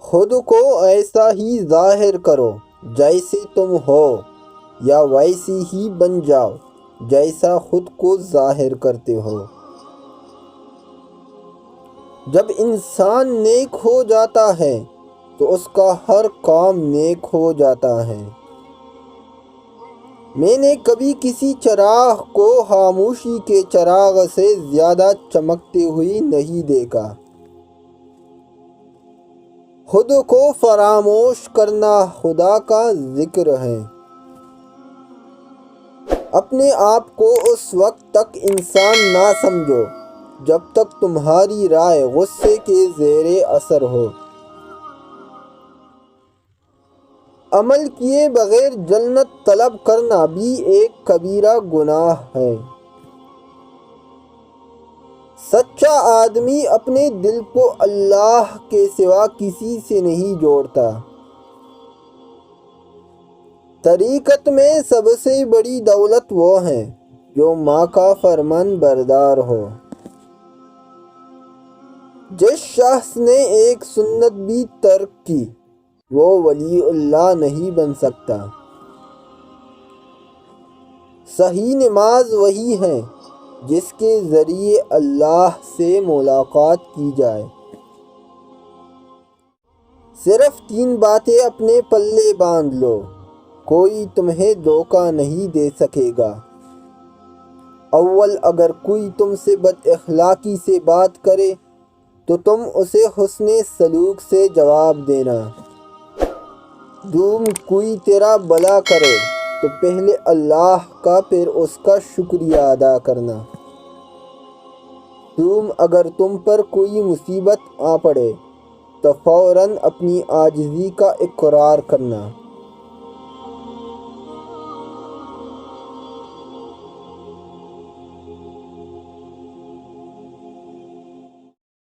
خود کو ایسا ہی ظاہر کرو جیسے تم ہو، یا ویسی ہی بن جاؤ جیسا خود کو ظاہر کرتے ہو۔ جب انسان نیک ہو جاتا ہے تو اس کا ہر کام نیک ہو جاتا ہے۔ میں نے کبھی کسی چراغ کو خاموشی کے چراغ سے زیادہ چمکتے ہوئے نہیں دیکھا۔ خود کو فراموش کرنا خدا کا ذکر ہے۔ اپنے آپ کو اس وقت تک انسان نہ سمجھو جب تک تمہاری رائے غصے کے زیر اثر ہو۔ عمل کیے بغیر جنت طلب کرنا بھی ایک کبیرہ گناہ ہے۔ سچا آدمی اپنے دل کو اللہ کے سوا کسی سے نہیں جوڑتا۔ طریقت میں سب سے بڑی دولت وہ ہے جو ماں کا فرمان بردار ہو۔ جس شخص نے ایک سنت بھی ترک کی وہ ولی اللہ نہیں بن سکتا۔ صحیح نماز وہی ہے جس کے ذریعے اللہ سے ملاقات کی جائے۔ صرف 3 باتیں اپنے پلے باندھ لو، کوئی تمہیں دھوکہ نہیں دے سکے گا۔ اول، اگر کوئی تم سے بد اخلاقی سے بات کرے تو تم اسے حسن سلوک سے جواب دینا۔ دوم، کوئی تیرا بھلا کرے تو پہلے اللہ کا پھر اس کا شکریہ ادا کرنا۔ دوم، اگر تم پر کوئی مصیبت آ پڑے تو فوراً اپنی عاجزی کا اقرار کرنا۔